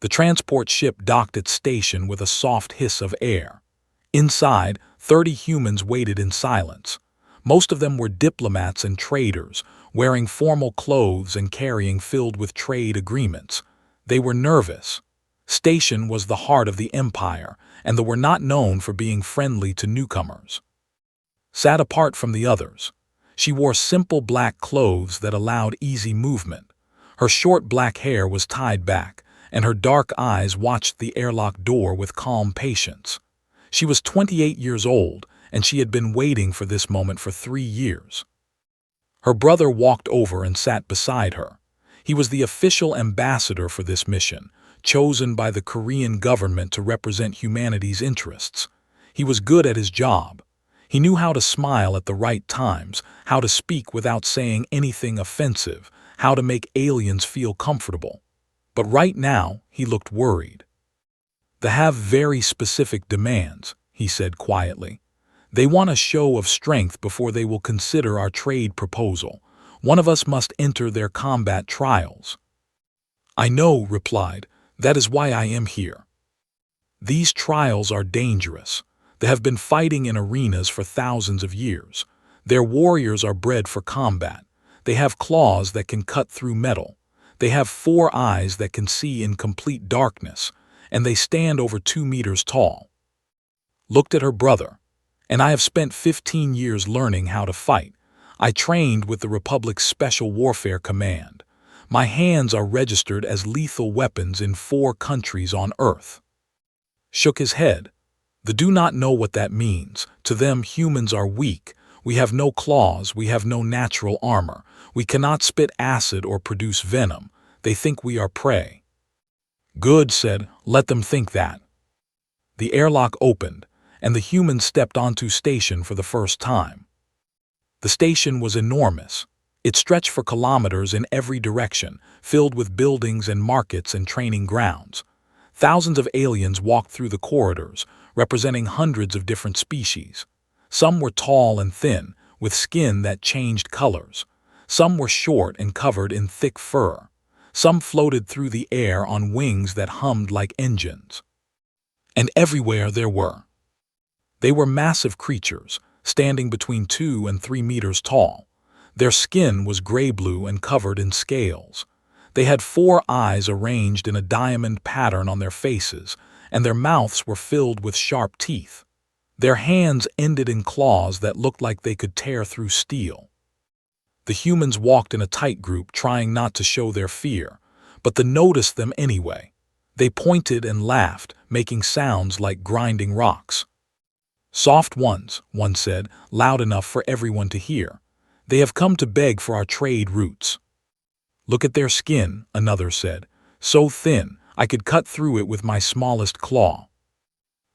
The transport ship docked its station with a soft hiss of air. Inside, 30 humans waited in silence. Most of them were diplomats and traders, wearing formal clothes and carrying filled with trade agreements. They were nervous. Station was the heart of the empire, and they were not known for being friendly to newcomers. Sat apart from the others. She wore simple black clothes that allowed easy movement. Her short black hair was tied back, and her dark eyes watched the airlock door with calm patience. She was 28 years old, and she had been waiting for this moment for 3 years. Her brother walked over and sat beside her. He was the official ambassador for this mission, chosen by the Korean government to represent humanity's interests. He was good at his job. He knew how to smile at the right times, how to speak without saying anything offensive, how to make aliens feel comfortable. But right now, he looked worried. They have very specific demands, he said quietly. They want a show of strength before they will consider our trade proposal. One of us must enter their combat trials. I know, replied. That is why I am here. These trials are dangerous. They have been fighting in arenas for thousands of years. Their warriors are bred for combat. They have claws that can cut through metal. They have 4 eyes that can see in complete darkness, and they stand over 2 meters tall. Looked at her brother. And I have spent 15 years learning how to fight. I trained with the Republic's Special Warfare Command. My hands are registered as lethal weapons in 4 countries on Earth. Shook his head. They do not know what that means. To them, humans are weak. We have no claws, we have no natural armor. We cannot spit acid or produce venom. They think we are prey. Good, said, let them think that. The airlock opened, and the humans stepped onto station for the first time. The station was enormous. It stretched for kilometers in every direction, filled with buildings and markets and training grounds. Thousands of aliens walked through the corridors, representing hundreds of different species. Some were tall and thin, with skin that changed colors. Some were short and covered in thick fur. Some floated through the air on wings that hummed like engines. And everywhere there were. They were massive creatures, standing between 2 and 3 meters tall. Their skin was gray-blue and covered in scales. They had 4 eyes arranged in a diamond pattern on their faces, and their mouths were filled with sharp teeth. Their hands ended in claws that looked like they could tear through steel. The humans walked in a tight group, trying not to show their fear, but they noticed them anyway. They pointed and laughed, making sounds like grinding rocks. Soft ones, one said, loud enough for everyone to hear. They have come to beg for our trade routes. Look at their skin, another said. So thin, I could cut through it with my smallest claw.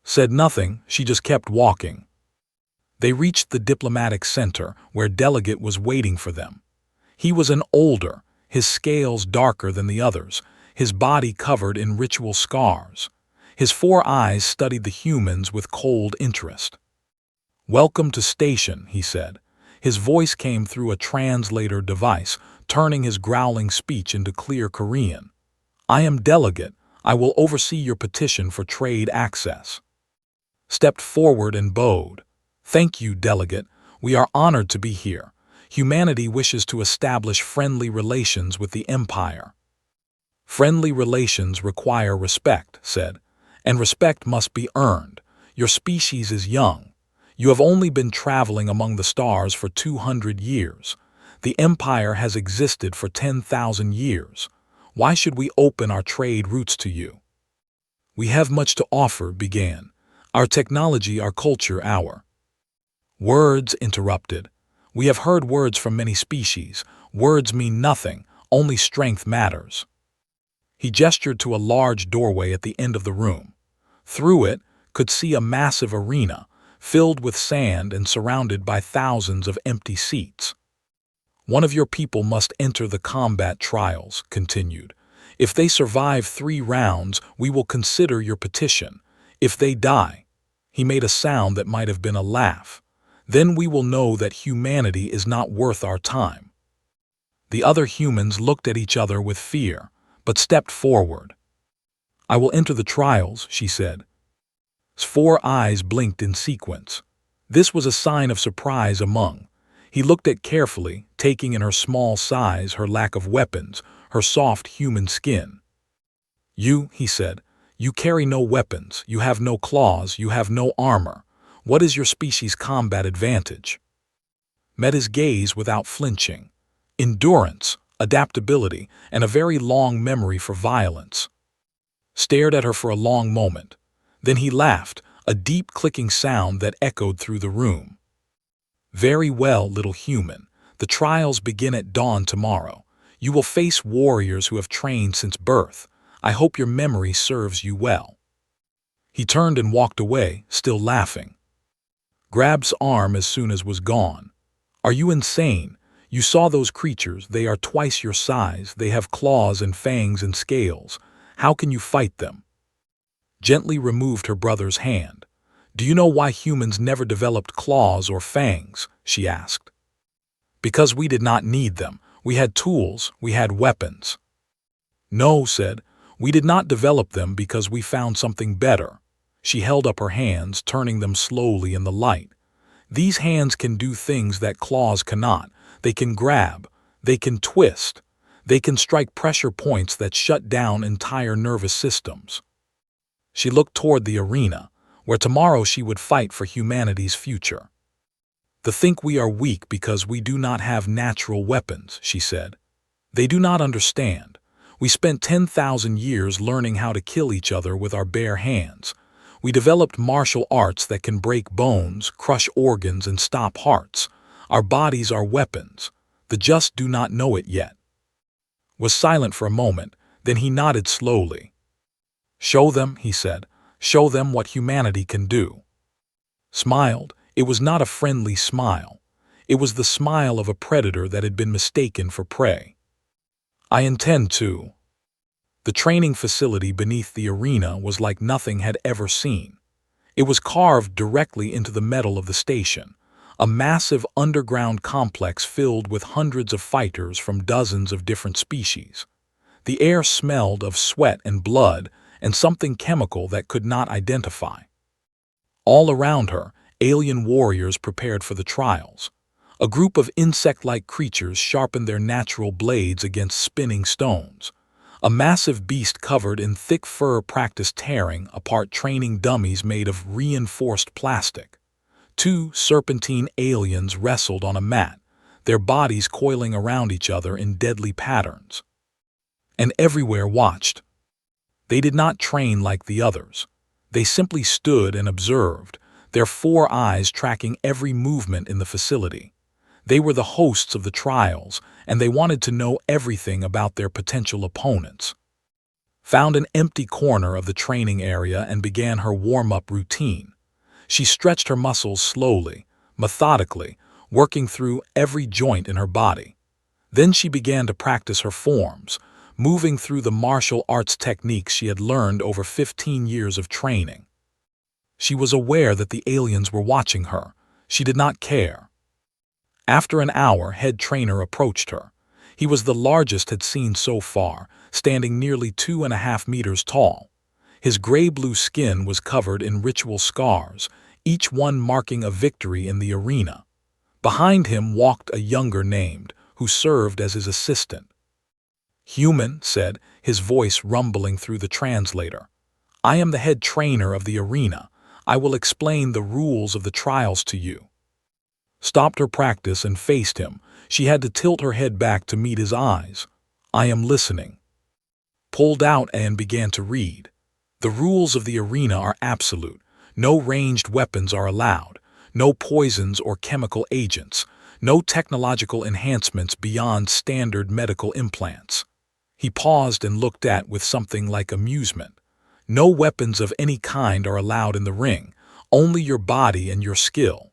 Said nothing, she just kept walking. They reached the diplomatic center, where Delegate was waiting for them. He was an older, his scales darker than the others, his body covered in ritual scars. His 4 eyes studied the humans with cold interest. Welcome to station, he said. His voice came through a translator device, turning his growling speech into clear Korean. I am Delegate. I will oversee your petition for trade access. Stepped forward and bowed. Thank you, Delegate. We are honored to be here. Humanity wishes to establish friendly relations with the Empire. Friendly relations require respect, said, and respect must be earned. Your species is young. You have only been traveling among the stars for 200 years. The Empire has existed for 10,000 years. Why should we open our trade routes to you? We have much to offer, began. Our technology, our culture, our... Words interrupted. We have heard words from many species. Words mean nothing, only strength matters. He gestured to a large doorway at the end of the room. Through it, could see a massive arena, filled with sand and surrounded by thousands of empty seats. One of your people must enter the combat trials, continued. If they survive 3 rounds, we will consider your petition. If they die, he made a sound that might have been a laugh. Then we will know that humanity is not worth our time. The other humans looked at each other with fear, but stepped forward. I will enter the trials, she said. 4 eyes blinked in sequence. This was a sign of surprise among. He looked at carefully, taking in her small size, her lack of weapons, her soft human skin. You, he said, you carry no weapons, you have no claws, you have no armor. What is your species' combat advantage? Met his gaze without flinching. Endurance, adaptability, and a very long memory for violence. Stared at her for a long moment. Then he laughed, a deep clicking sound that echoed through the room. Very well, little human. The trials begin at dawn tomorrow. You will face warriors who have trained since birth. I hope your memory serves you well. He turned and walked away, still laughing. Grabbed's arm as soon as was gone. Are you insane? You saw those creatures, they are twice your size, they have claws and fangs and scales. How can you fight them? Gently removed her brother's hand. Do you know why humans never developed claws or fangs? She asked. Because we did not need them. We had tools, we had weapons. No, said, we did not develop them because we found something better. She held up her hands, turning them slowly in the light. These hands can do things that claws cannot. They can grab, they can twist, they can strike pressure points that shut down entire nervous systems. She looked toward the arena, where tomorrow she would fight for humanity's future. They think we are weak because we do not have natural weapons, she said. They do not understand. We spent 10,000 years learning how to kill each other with our bare hands. We developed martial arts that can break bones, crush organs, and stop hearts. Our bodies are weapons. The just do not know it yet. Was silent for a moment, then he nodded slowly. Show them, he said. Show them what humanity can do. Smiled. It was not a friendly smile. It was the smile of a predator that had been mistaken for prey. I intend to. The training facility beneath the arena was like nothing had ever seen. It was carved directly into the metal of the station, a massive underground complex filled with hundreds of fighters from dozens of different species. The air smelled of sweat and blood and something chemical that could not identify. All around her, alien warriors prepared for the trials. A group of insect-like creatures sharpened their natural blades against spinning stones. A massive beast covered in thick fur practiced tearing apart training dummies made of reinforced plastic. 2 serpentine aliens wrestled on a mat, their bodies coiling around each other in deadly patterns. And everywhere watched. They did not train like the others. They simply stood and observed, their 4 eyes tracking every movement in the facility. They were the hosts of the trials, and they wanted to know everything about their potential opponents. Found an empty corner of the training area and began her warm-up routine. She stretched her muscles slowly, methodically, working through every joint in her body. Then she began to practice her forms, moving through the martial arts techniques she had learned over 15 years of training. She was aware that the aliens were watching her. She did not care. After an hour, head trainer approached her. He was the largest had seen so far, standing nearly 2.5 meters tall. His gray-blue skin was covered in ritual scars, each one marking a victory in the arena. Behind him walked a younger named, who served as his assistant. Human, said, his voice rumbling through the translator. I am the head trainer of the arena. I will explain the rules of the trials to you. Stopped her practice and faced him. She had to tilt her head back to meet his eyes. I am listening. Pulled out and began to read. The rules of the arena are absolute. No ranged weapons are allowed. No poisons or chemical agents. No technological enhancements beyond standard medical implants. He paused and looked at with something like amusement. No weapons of any kind are allowed in the ring. Only your body and your skill.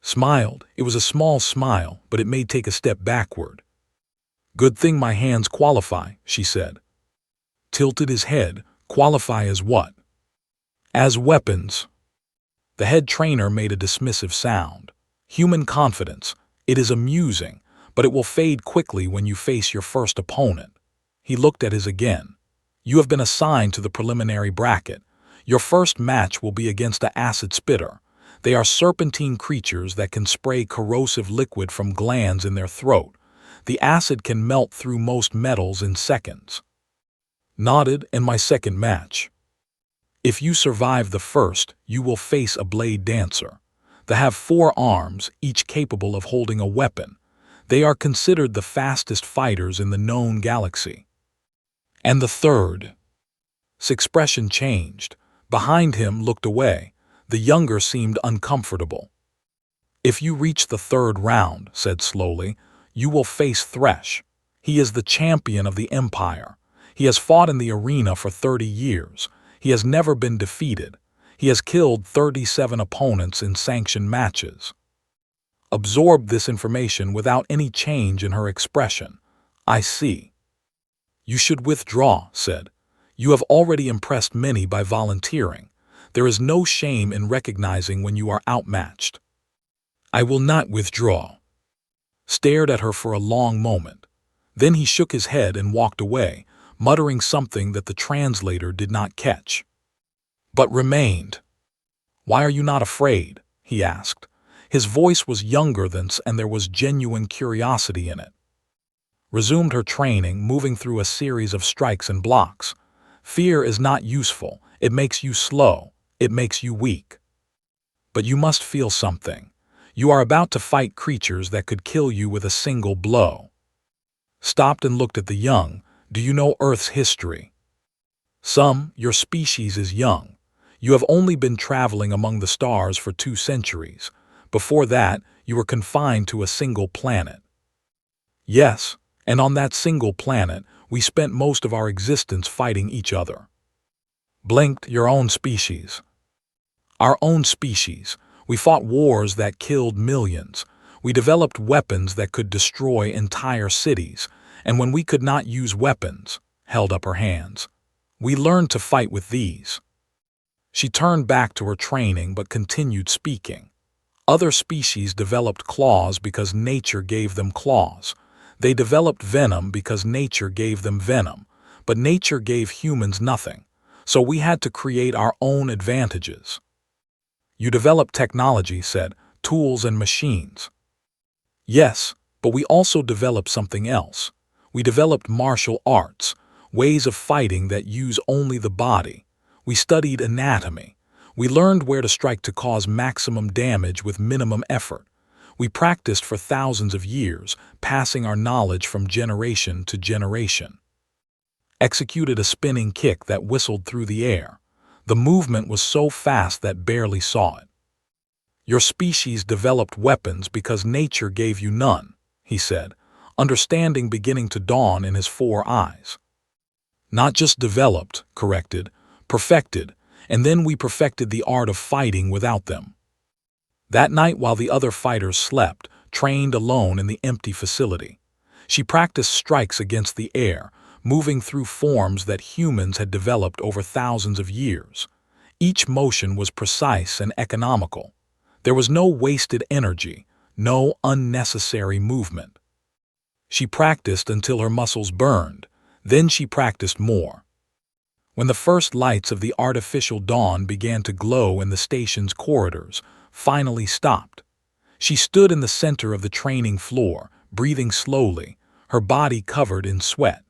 Smiled. It was a small smile, but it made take a step backward. Good thing my hands qualify, she said. Tilted his head. Qualify as what? As weapons. The head trainer made a dismissive sound. Human confidence. It is amusing, but it will fade quickly when you face your first opponent. He looked at his again. You have been assigned to the preliminary bracket. Your first match will be against a acid spitter. They are serpentine creatures that can spray corrosive liquid from glands in their throat. The acid can melt through most metals in seconds. Nodded, and my second match. If you survive the first, you will face a blade dancer. They have 4 arms, each capable of holding a weapon. They are considered the fastest fighters in the known galaxy. And the third. His expression changed. Behind him looked away. The younger seemed uncomfortable. If you reach the third round, said slowly, you will face Thresh. He is the champion of the Empire. He has fought in the arena for 30 years. He has never been defeated. He has killed 37 opponents in sanctioned matches. Absorbed this information without any change in her expression. I see. You should withdraw, said. You have already impressed many by volunteering. There is no shame in recognizing when you are outmatched. I will not withdraw. Stared at her for a long moment. Then he shook his head and walked away, muttering something that the translator did not catch. But remained. Why are you not afraid? He asked. His voice was younger than, and there was genuine curiosity in it. Resumed her training, moving through a series of strikes and blocks. Fear is not useful. It makes you slow. It makes you weak. But you must feel something. You are about to fight creatures that could kill you with a single blow. Stopped and looked at the young. Do you know Earth's history? Some, your species is young. You have only been traveling among the stars for 2 centuries. Before that, you were confined to a single planet. Yes, and on that single planet, we spent most of our existence fighting each other. Blinked, your own species. Our own species. We fought wars that killed millions. We developed weapons that could destroy entire cities, and when we could not use weapons, held up her hands. We learned to fight with these. She turned back to her training but continued speaking. Other species developed claws because nature gave them claws. They developed venom because nature gave them venom, but nature gave humans nothing, so we had to create our own advantages. You developed technology, said, tools and machines. Yes, but we also developed something else. We developed martial arts, ways of fighting that use only the body. We studied anatomy. We learned where to strike to cause maximum damage with minimum effort. We practiced for thousands of years, passing our knowledge from generation to generation. Executed a spinning kick that whistled through the air. The movement was so fast that barely saw it. Your species developed weapons because nature gave you none, he said, understanding beginning to dawn in his 4 eyes. Not just developed, corrected, perfected, and then we perfected the art of fighting without them. That night, while the other fighters slept, trained alone in the empty facility, she practiced strikes against the air, moving through forms that humans had developed over thousands of years. Each motion was precise and economical. There was no wasted energy, no unnecessary movement. She practiced until her muscles burned, then she practiced more. When the first lights of the artificial dawn began to glow in the station's corridors, finally stopped, she stood in the center of the training floor, breathing slowly, her body covered in sweat.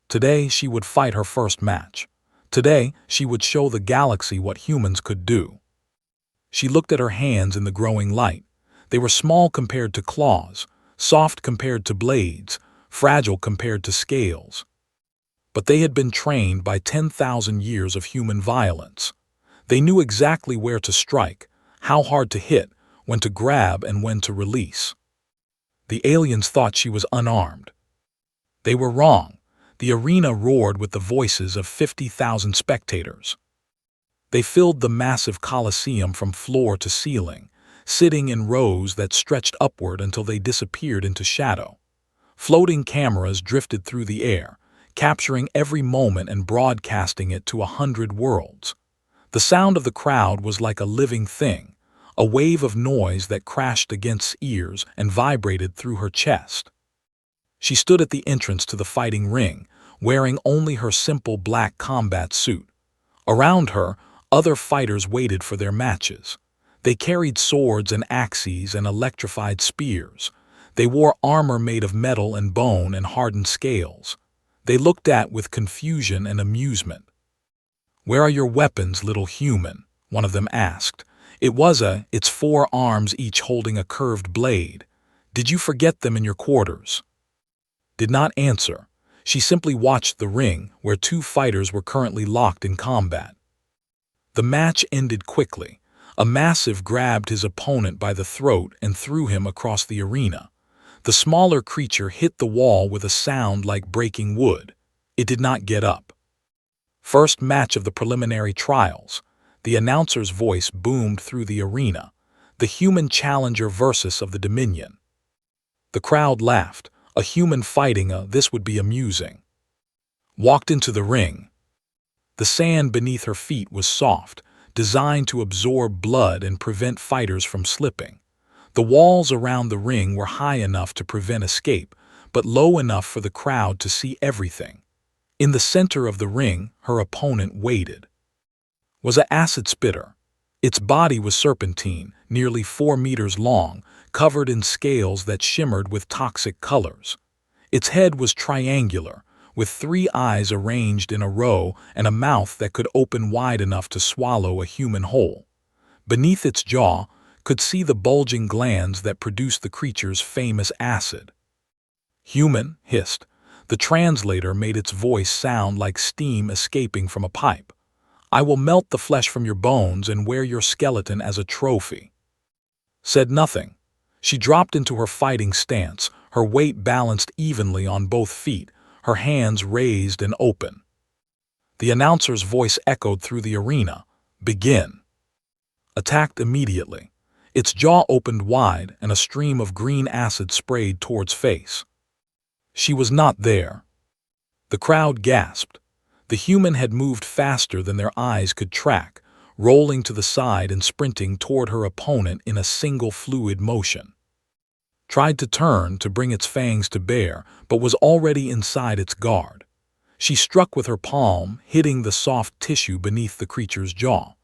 Today she would fight her first match. Today she would show the galaxy what humans could do. She looked at her hands in the growing light. They were small compared to claws, soft compared to blades, fragile compared to scales. But they had been trained by 10,000 years of human violence. They knew exactly where to strike, how hard to hit, when to grab and when to release. The aliens thought she was unarmed. They were wrong. The arena roared with the voices of 50,000 spectators. They filled the massive coliseum from floor to ceiling, sitting in rows that stretched upward until they disappeared into shadow. Floating cameras drifted through the air, capturing every moment and broadcasting it to 100 worlds. The sound of the crowd was like a living thing, a wave of noise that crashed against ears and vibrated through her chest. She stood at the entrance to the fighting ring, wearing only her simple black combat suit. Around her, other fighters waited for their matches. They carried swords and axes and electrified spears. They wore armor made of metal and bone and hardened scales. They looked at with confusion and amusement. "Where are your weapons, little human?" one of them asked. Its 4 arms each holding a curved blade. "Did you forget them in your quarters?" Did not answer. She simply watched the ring, where 2 fighters were currently locked in combat. The match ended quickly. A massive grabbed his opponent by the throat and threw him across the arena. The smaller creature hit the wall with a sound like breaking wood. It did not get up. First match of the preliminary trials. The announcer's voice boomed through the arena. The human challenger versus of the Dominion. The crowd laughed. A human fighting this would be amusing. Walked into the ring. The sand beneath her feet was soft, designed to absorb blood and prevent fighters from slipping. The walls around the ring were high enough to prevent escape, but low enough for the crowd to see everything. In the center of the ring, her opponent waited. Was an acid spitter. Its body was serpentine, nearly 4 meters long, covered in scales that shimmered with toxic colors. Its head was triangular, with 3 eyes arranged in a row and a mouth that could open wide enough to swallow a human whole. Beneath its jaw, could see the bulging glands that produced the creature's famous acid. "Human," hissed. The translator made its voice sound like steam escaping from a pipe. "I will melt the flesh from your bones and wear your skeleton as a trophy." Said nothing. She dropped into her fighting stance, her weight balanced evenly on both feet, her hands raised and open. The announcer's voice echoed through the arena. "Begin." Attacked immediately. Its jaw opened wide and a stream of green acid sprayed towards face. She was not there. The crowd gasped. The human had moved faster than their eyes could track, rolling to the side and sprinting toward her opponent in a single fluid motion. Tried to turn to bring its fangs to bear, but was already inside its guard. She struck with her palm, hitting the soft tissue beneath the creature's jaw.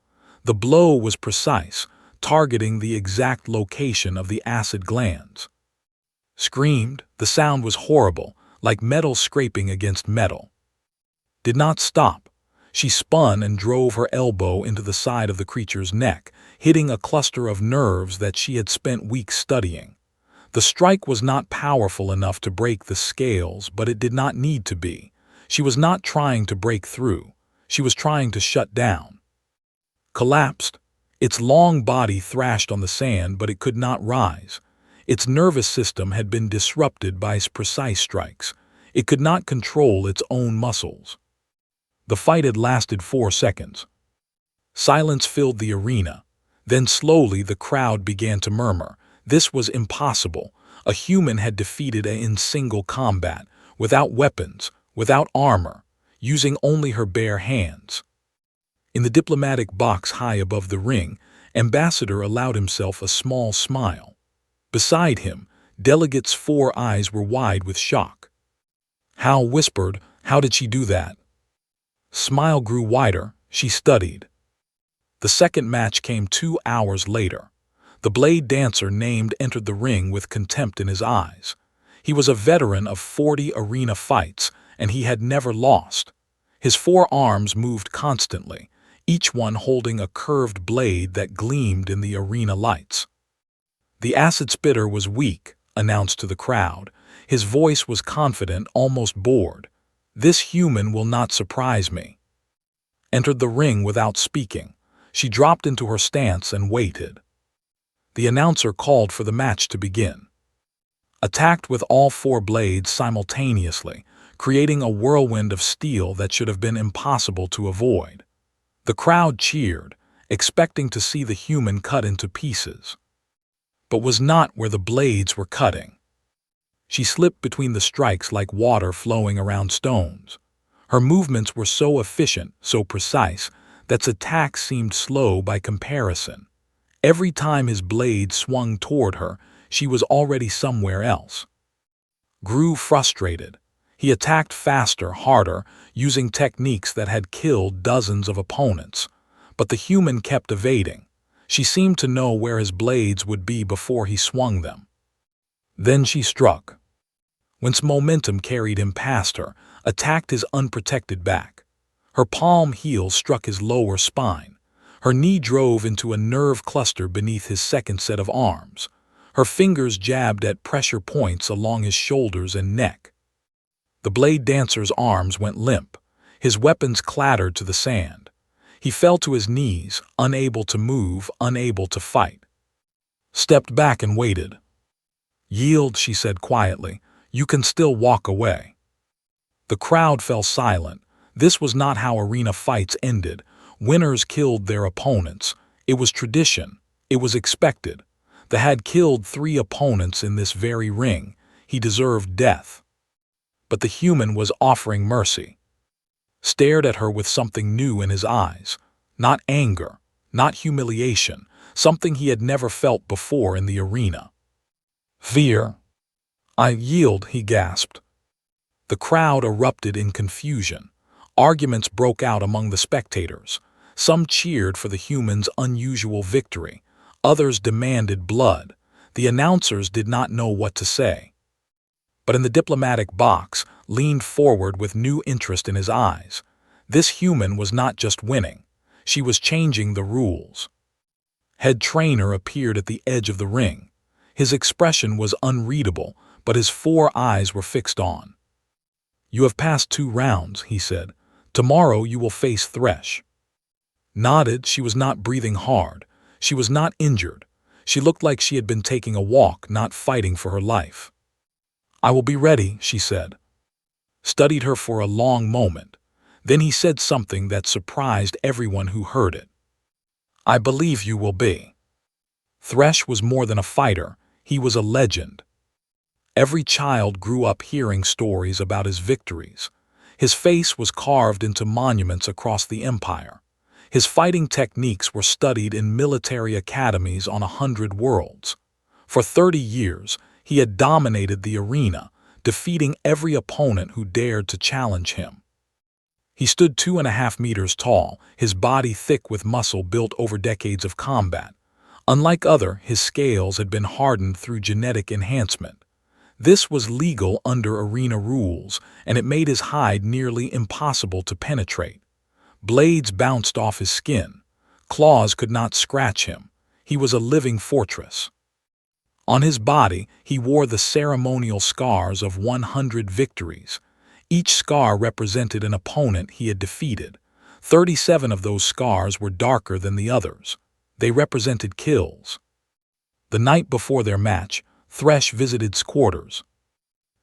The blow was precise, targeting the exact location of the acid glands. Screamed. The sound was horrible, like metal scraping against metal. Did not stop. She spun and drove her elbow into the side of the creature's neck, hitting a cluster of nerves that she had spent weeks studying. The strike was not powerful enough to break the scales, but it did not need to be. She was not trying to break through. She was trying to shut down. Collapsed. Its long body thrashed on the sand, but it could not rise. Its nervous system had been disrupted by precise strikes. It could not control its own muscles. The fight had lasted 4 seconds. Silence filled the arena. Then slowly the crowd began to murmur. This was impossible. A human had defeated it in single combat, without weapons, without armor, using only her bare hands. In the diplomatic box high above the ring, Ambassador allowed himself a small smile. Beside him, Delegate's 4 eyes were wide with shock. Hal whispered, "How did she do that?" Smile grew wider. She studied. The second match came 2 hours later. The blade dancer named entered the ring with contempt in his eyes. He was a veteran of 40 arena fights, and he had never lost. His 4 arms moved constantly, each one holding a curved blade that gleamed in the arena lights. "The acid spitter was weak," announced to the crowd. His voice was confident, almost bored. "This human will not surprise me." Entered the ring without speaking. She dropped into her stance and waited. The announcer called for the match to begin. Attacked with all 4 blades simultaneously, creating a whirlwind of steel that should have been impossible to avoid. The crowd cheered, expecting to see the human cut into pieces. But was not where the blades were cutting. She slipped between the strikes like water flowing around stones. Her movements were so efficient, so precise, that its attack seemed slow by comparison. Every time his blade swung toward her, she was already somewhere else. Grew frustrated. He attacked faster, harder, using techniques that had killed dozens of opponents. But the human kept evading. She seemed to know where his blades would be before he swung them. Then she struck. Whence momentum carried him past her, attacked his unprotected back. Her palm heel struck his lower spine. Her knee drove into a nerve cluster beneath his second set of arms. Her fingers jabbed at pressure points along his shoulders and neck. The blade dancer's arms went limp. His weapons clattered to the sand. He fell to his knees, unable to move, unable to fight. Stepped back and waited. "Yield," she said quietly. "You can still walk away." The crowd fell silent. This was not how arena fights ended. Winners killed their opponents. It was tradition. It was expected. The had killed 3 opponents in this very ring. He deserved death. But the human was offering mercy. Stared at her with something new in his eyes. Not anger, not humiliation, something he had never felt before in the arena. Fear. "I yield," he gasped. The crowd erupted in confusion. Arguments broke out among the spectators. Some cheered for the human's unusual victory. Others demanded blood. The announcers did not know what to say. But in the diplomatic box, leaned forward with new interest in his eyes. This human was not just winning. She was changing the rules. Head trainer appeared at the edge of the ring. His expression was unreadable, but his 4 eyes were fixed on. "You have passed 2 rounds," he said. "Tomorrow you will face Thresh." Nodded. She was not breathing hard. She was not injured. She looked like she had been taking a walk, not fighting for her life. "I will be ready," she said. Studied her for a long moment. Then he said something that surprised everyone who heard it. "I believe you will be." Thresh was more than a fighter. He was a legend. Every child grew up hearing stories about his victories. His face was carved into monuments across the empire. His fighting techniques were studied in military academies on 100 worlds. For 30 years, he had dominated the arena, defeating every opponent who dared to challenge him. He stood 2.5 meters tall, his body thick with muscle built over decades of combat. Unlike his scales had been hardened through genetic enhancement. This was legal under arena rules, and it made his hide nearly impossible to penetrate. Blades bounced off his skin. Claws could not scratch him. He was a living fortress. On his body, he wore the ceremonial scars of 100 victories. Each scar represented an opponent he had defeated. 37 of those scars were darker than the others. They represented kills. The night before their match, Thresh visited quarters.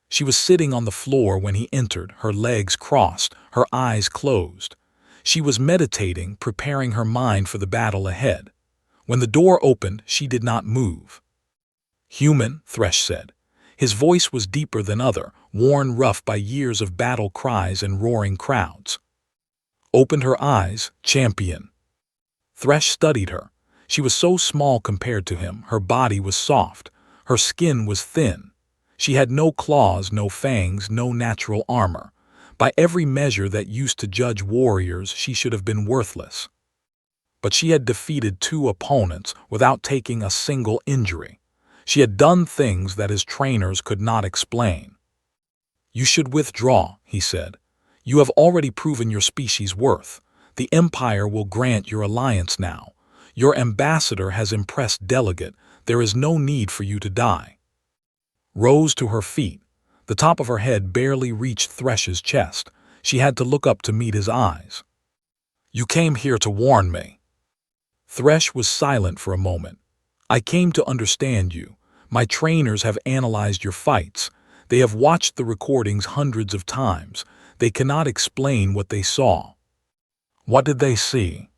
She was sitting on the floor when he entered, her legs crossed, her eyes closed. She was meditating, preparing her mind for the battle ahead. When the door opened, she did not move. "Human," Thresh said. His voice was deeper than worn rough by years of battle cries and roaring crowds. Opened her eyes, "Champion." Thresh studied her. She was so small compared to him. Her body was soft. Her skin was thin. She had no claws, no fangs, no natural armor. By every measure that used to judge warriors, she should have been worthless. But she had defeated 2 opponents without taking a single injury. She had done things that his trainers could not explain. "You should withdraw," he said. "You have already proven your species' worth. The Empire will grant your alliance now. Your ambassador has impressed delegate. There is no need for you to die." Rose to her feet. The top of her head barely reached Thresh's chest. She had to look up to meet his eyes. "You came here to warn me." Thresh was silent for a moment. "I came to understand you. My trainers have analyzed your fights. They have watched the recordings hundreds of times. They cannot explain what they saw." "What did they see?"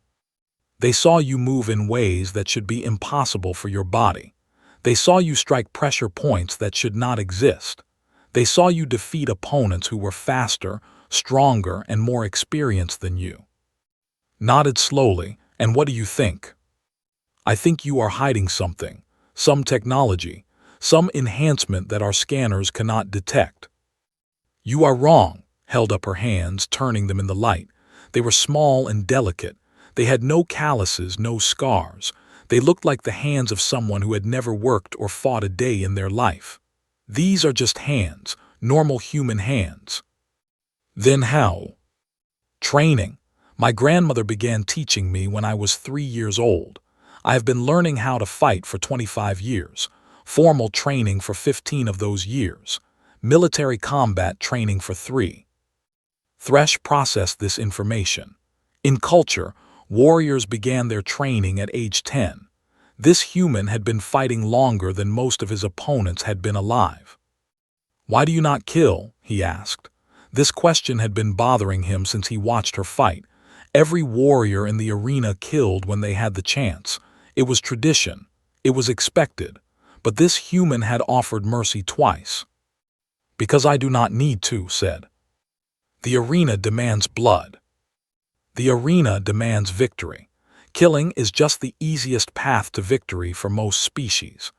"They saw you move in ways that should be impossible for your body. They saw you strike pressure points that should not exist. They saw you defeat opponents who were faster, stronger, and more experienced than you." Nodded slowly. "And what do you think?" "I think you are hiding something, some technology, some enhancement that our scanners cannot detect." "You are wrong," held up her hands, turning them in the light. They were small and delicate. They had no calluses, no scars. They looked like the hands of someone who had never worked or fought a day in their life. "These are just hands, normal human hands." "Then how?" "Training. My grandmother began teaching me when I was 3 years old. I have been learning how to fight for 25 years, formal training for 15 of those years, military combat training for 3. Thresh processed this information. In culture, warriors began their training at age 10. This human had been fighting longer than most of his opponents had been alive. "Why do you not kill?" he asked. This question had been bothering him since he watched her fight. Every warrior in the arena killed when they had the chance. It was tradition. It was expected. But this human had offered mercy twice. "Because I do not need to," said. "The arena demands blood. The arena demands victory. Killing is just the easiest path to victory for most species.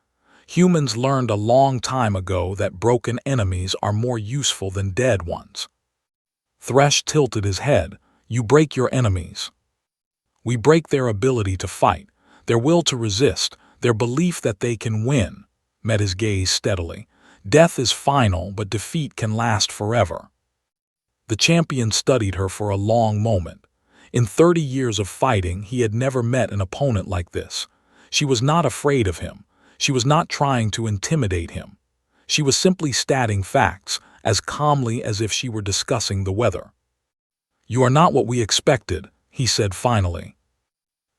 Humans learned a long time ago that broken enemies are more useful than dead ones." Thresh tilted his head. "You break your enemies. We break their ability to fight, their will to resist, their belief that they can win." Met his gaze steadily. "Death is final, but defeat can last forever." The champion studied her for a long moment. In 30 years of fighting, he had never met an opponent like this. She was not afraid of him. She was not trying to intimidate him. She was simply stating facts, as calmly as if she were discussing the weather. "You are not what we expected," he said finally.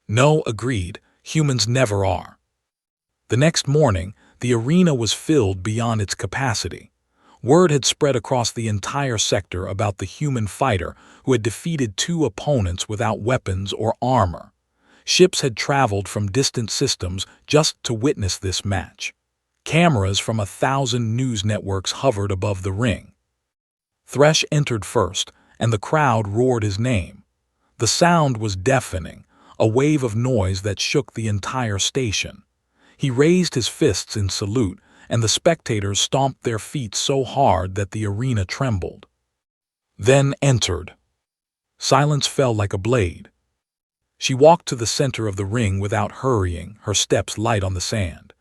"No," agreed, "humans never are." The next morning, the arena was filled beyond its capacity. Word had spread across the entire sector about the human fighter who had defeated 2 opponents without weapons or armor. Ships had traveled from distant systems just to witness this match. Cameras from 1,000 news networks hovered above the ring. Thresh entered first, and the crowd roared his name. The sound was deafening, a wave of noise that shook the entire station. He raised his fists in salute, and the spectators stomped their feet so hard that the arena trembled. Then entered. Silence fell like a blade. She walked to the center of the ring without hurrying, her steps light on the sand.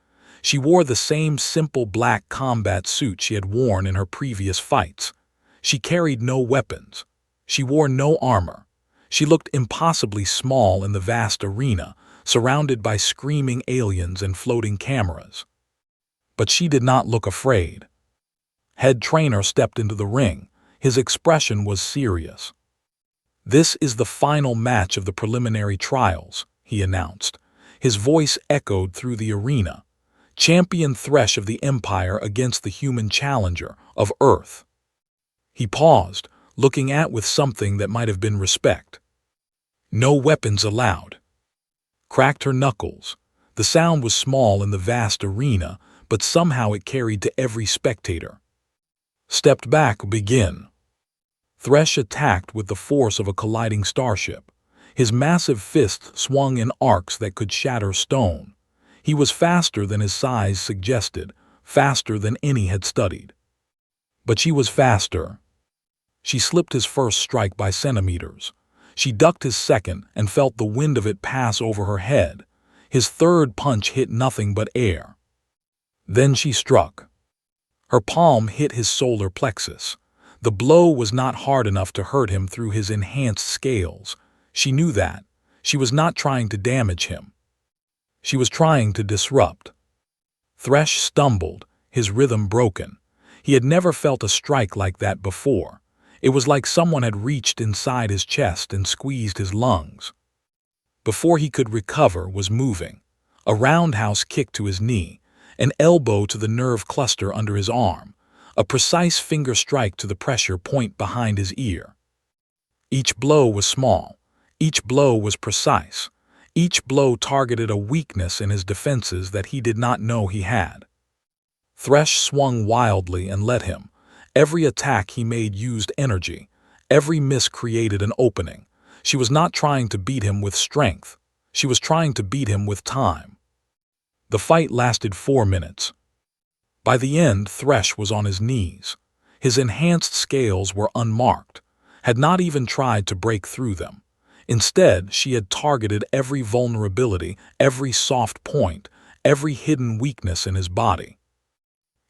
She wore the same simple black combat suit she had worn in her previous fights. She carried no weapons. She wore no armor. She looked impossibly small in the vast arena, surrounded by screaming aliens and floating cameras. But she did not look afraid. Head trainer stepped into the ring. His expression was serious. "This is the final match of the preliminary trials," he announced. His voice echoed through the arena. "Champion Thresh of the Empire against the human challenger of Earth." He paused, looking at with something that might have been respect. "No weapons allowed." Cracked her knuckles. The sound was small in the vast arena, but somehow it carried to every spectator. "Stepped back, begin." Thresh attacked with the force of a colliding starship. His massive fist swung in arcs that could shatter stone. He was faster than his size suggested, faster than any had studied. But she was faster. She slipped his first strike by centimeters. She ducked his second and felt the wind of it pass over her head. His third punch hit nothing but air. Then she struck. Her palm hit his solar plexus. The blow was not hard enough to hurt him through his enhanced scales. She knew that. She was not trying to damage him. She was trying to disrupt. Thresh stumbled, his rhythm broken. He had never felt a strike like that before. It was like someone had reached inside his chest and squeezed his lungs. Before he could recover was moving. A roundhouse kick to his knee, an elbow to the nerve cluster under his arm, a precise finger strike to the pressure point behind his ear. Each blow was small. Each blow was precise. Each blow targeted a weakness in his defenses that he did not know he had. Thresh swung wildly and let him. Every attack he made used energy. Every miss created an opening. She was not trying to beat him with strength. She was trying to beat him with time. The fight lasted 4 minutes. By the end, Thresh was on his knees. His enhanced scales were unmarked, had not even tried to break through them. Instead, she had targeted every vulnerability, every soft point, every hidden weakness in his body.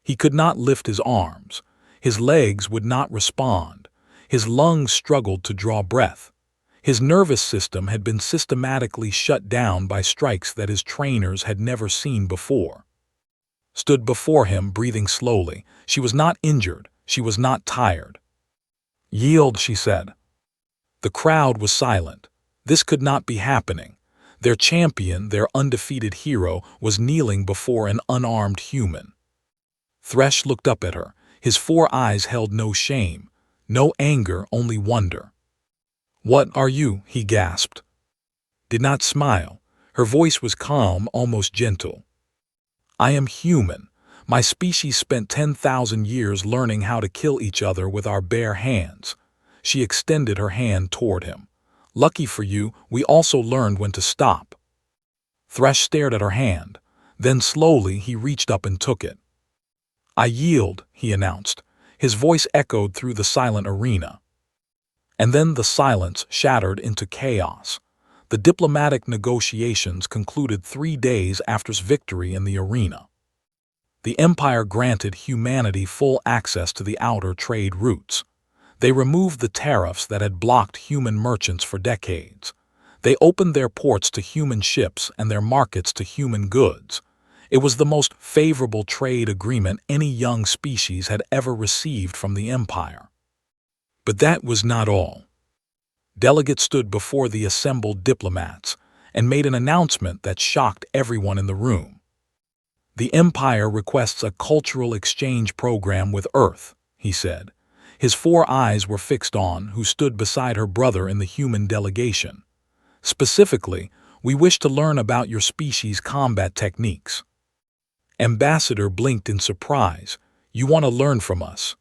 He could not lift his arms. His legs would not respond. His lungs struggled to draw breath. His nervous system had been systematically shut down by strikes that his trainers had never seen before. Stood before him, breathing slowly. She was not injured. She was not tired. "Yield," she said. The crowd was silent. This could not be happening. Their champion, their undefeated hero, was kneeling before an unarmed human. Thresh looked up at her. His 4 eyes held no shame, no anger, only wonder. "What are you?" he gasped. Did not smile. Her voice was calm, almost gentle. "I am human. My species spent 10,000 years learning how to kill each other with our bare hands." She extended her hand toward him. "Lucky for you, we also learned when to stop." Thresh stared at her hand. Then slowly he reached up and took it. "I yield," he announced. His voice echoed through the silent arena. And then the silence shattered into chaos. The diplomatic negotiations concluded 3 days after his victory in the arena. The Empire granted humanity full access to the outer trade routes. They removed the tariffs that had blocked human merchants for decades. They opened their ports to human ships and their markets to human goods. It was the most favorable trade agreement any young species had ever received from the Empire. But that was not all. Delegates stood before the assembled diplomats and made an announcement that shocked everyone in the room. "The Empire requests a cultural exchange program with Earth," he said. His 4 eyes were fixed on who stood beside her brother in the human delegation. "Specifically, we wish to learn about your species' combat techniques." Ambassador blinked in surprise. "You want to learn from us?"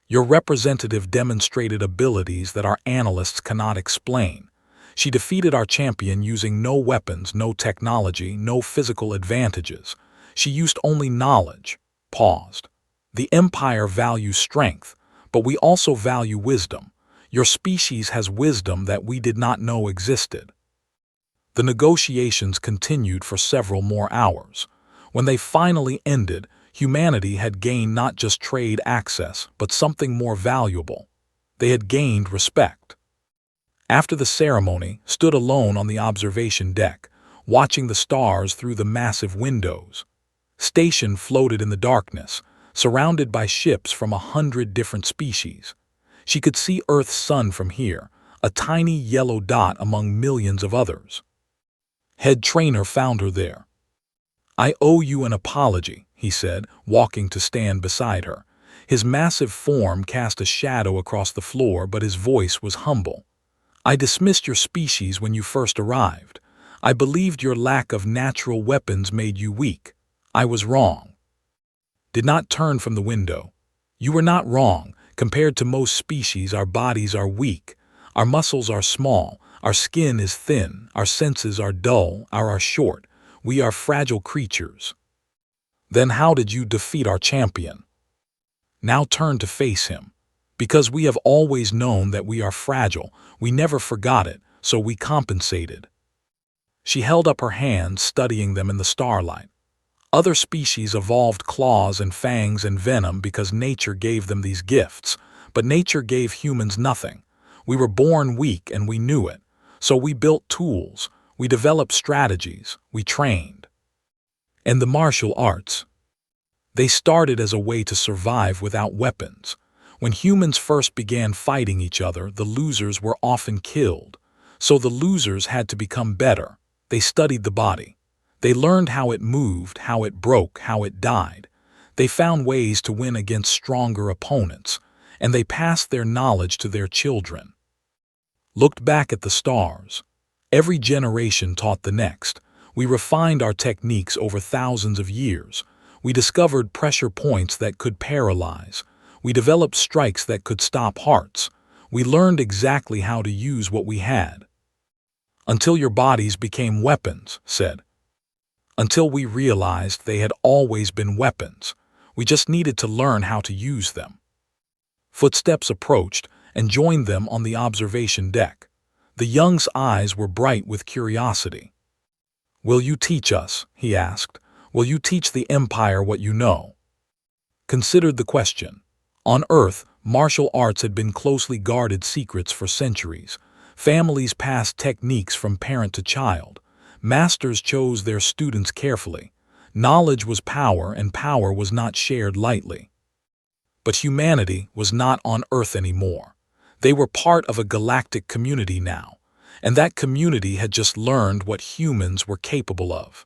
"Your representative demonstrated abilities that our analysts cannot explain. She defeated our champion using no weapons, no technology, no physical advantages. She used only knowledge." Paused. "The Empire values strength, but we also value wisdom. Your species has wisdom that we did not know existed." The negotiations continued for several more hours. When they finally ended, humanity had gained not just trade access, but something more valuable. They had gained respect. After the ceremony, stood alone on the observation deck, watching the stars through the massive windows. Station floated in the darkness, surrounded by ships from 100 different species. She could see Earth's sun from here, a tiny yellow dot among millions of others. Head trainer found her there. "I owe you an apology," he said, walking to stand beside her. His massive form cast a shadow across the floor, but his voice was humble. "I dismissed your species when you first arrived. I believed your lack of natural weapons made you weak. I was wrong." Did not turn from the window. "You were not wrong. Compared to most species, our bodies are weak. Our muscles are small. Our skin is thin. Our senses are dull. Are short. We are fragile creatures." "Then how did you defeat our champion?" Now turn to face him. "Because we have always known that we are fragile. We never forgot it, so we compensated." She held up her hands, studying them in the starlight. "Other species evolved claws and fangs and venom because nature gave them these gifts, but nature gave humans nothing. We were born weak and we knew it, so we built tools, we developed strategies, we trained." And the martial arts. They started as a way to survive without weapons. When humans first began fighting each other, the losers were often killed. So the losers had to become better. They studied the body. They learned how it moved, how it broke, how it died. They found ways to win against stronger opponents, and they passed their knowledge to their children. Looked back at the stars. Every generation taught the next. We refined our techniques over thousands of years. We discovered pressure points that could paralyze. We developed strikes that could stop hearts. We learned exactly how to use what we had. "Until your bodies became weapons," said. "Until we realized they had always been weapons. We just needed to learn how to use them." Footsteps approached and joined them on the observation deck. The young's eyes were bright with curiosity. "Will you teach us?" he asked. "Will you teach the Empire what you know?" Considered the question. On Earth, martial arts had been closely guarded secrets for centuries. Families passed techniques from parent to child. Masters chose their students carefully. Knowledge was power, and power was not shared lightly. But humanity was not on Earth anymore. They were part of a galactic community now, and that community had just learned what humans were capable of.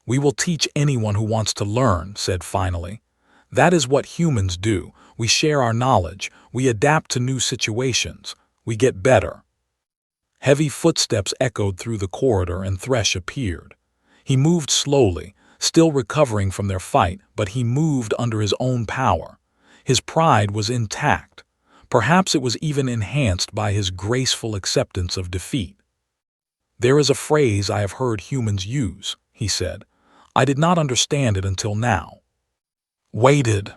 "We will teach anyone who wants to learn," said finally. "That is what humans do. We share our knowledge, we adapt to new situations, we get better." Heavy footsteps echoed through the corridor and Thresh appeared. He moved slowly, still recovering from their fight, but he moved under his own power. His pride was intact. Perhaps it was even enhanced by his graceful acceptance of defeat. "There is a phrase I have heard humans use," he said. "I did not understand it until now. Weighted.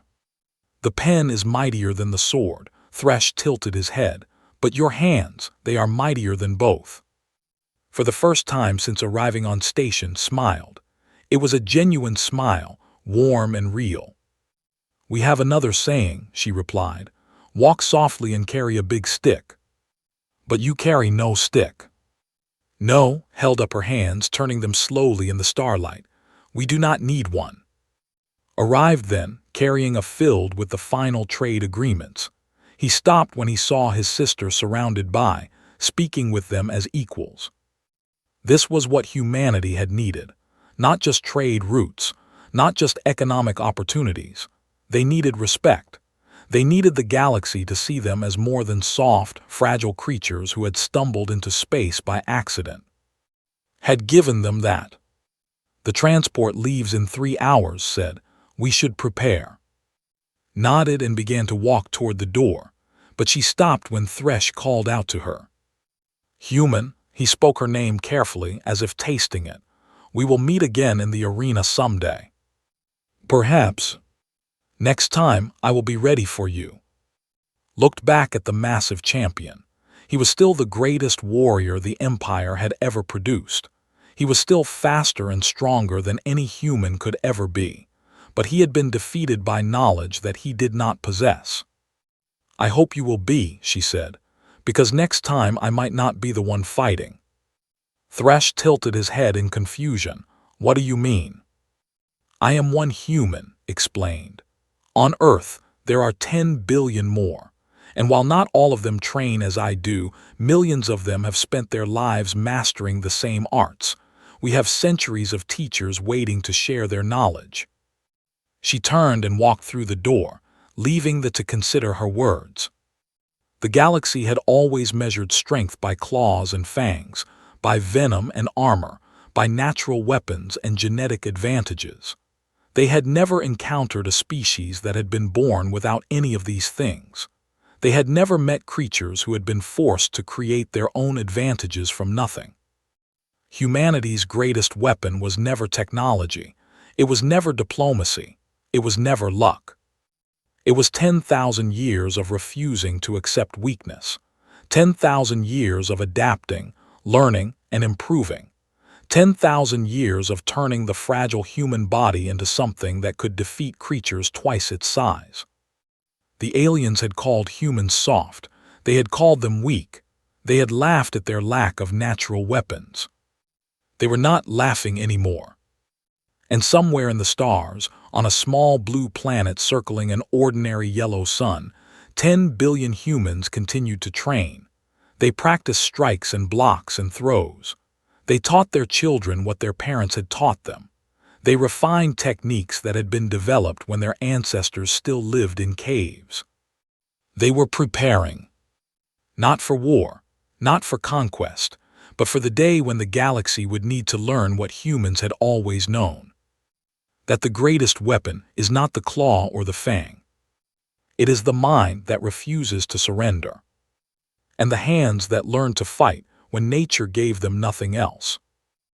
The pen is mightier than the sword." Thresh tilted his head. "But your hands, they are mightier than both." For the first time since arriving on station, smiled. It was a genuine smile, warm and real. "We have another saying," she replied. "Walk softly and carry a big stick." "But you carry no stick." "No," held up her hands, turning them slowly in the starlight. "We do not need one." Arrived then, carrying a filled with the final trade agreements. He stopped when he saw his sister surrounded by, speaking with them as equals. This was what humanity had needed. Not just trade routes, not just economic opportunities. They needed respect. They needed the galaxy to see them as more than soft, fragile creatures who had stumbled into space by accident. Had given them that. "The transport leaves in 3 hours," said. "We should prepare." Nodded and began to walk toward the door, but she stopped when Thresh called out to her. "Human," he spoke her name carefully as if tasting it. "We will meet again in the arena someday. Perhaps. Next time I will be ready for you." Looked back at the massive champion. He was still the greatest warrior the Empire had ever produced. He was still faster and stronger than any human could ever be. But he had been defeated by knowledge that he did not possess. "I hope you will be," she said, "because next time I might not be the one fighting." Thresh tilted his head in confusion. "What do you mean?" "I am one human," explained. "On Earth, there are 10 billion more. And while not all of them train as I do, millions of them have spent their lives mastering the same arts. We have centuries of teachers waiting to share their knowledge." She turned and walked through the door, leaving them to consider her words. The galaxy had always measured strength by claws and fangs, by venom and armor, by natural weapons and genetic advantages. They had never encountered a species that had been born without any of these things. They had never met creatures who had been forced to create their own advantages from nothing. Humanity's greatest weapon was never technology. It was never diplomacy. It was never luck. It was 10,000 years of refusing to accept weakness. 10,000 years of adapting, learning, and improving. 10,000 years of turning the fragile human body into something that could defeat creatures twice its size. The aliens had called humans soft. They had called them weak. They had laughed at their lack of natural weapons. They were not laughing anymore. And somewhere in the stars, on a small blue planet circling an ordinary yellow sun, 10 billion humans continued to train. They practiced strikes and blocks and throws. They taught their children what their parents had taught them. They refined techniques that had been developed when their ancestors still lived in caves. They were preparing. Not for war, not for conquest, but for the day when the galaxy would need to learn what humans had always known. That the greatest weapon is not the claw or the fang. It is the mind that refuses to surrender. And the hands that learn to fight when nature gave them nothing else.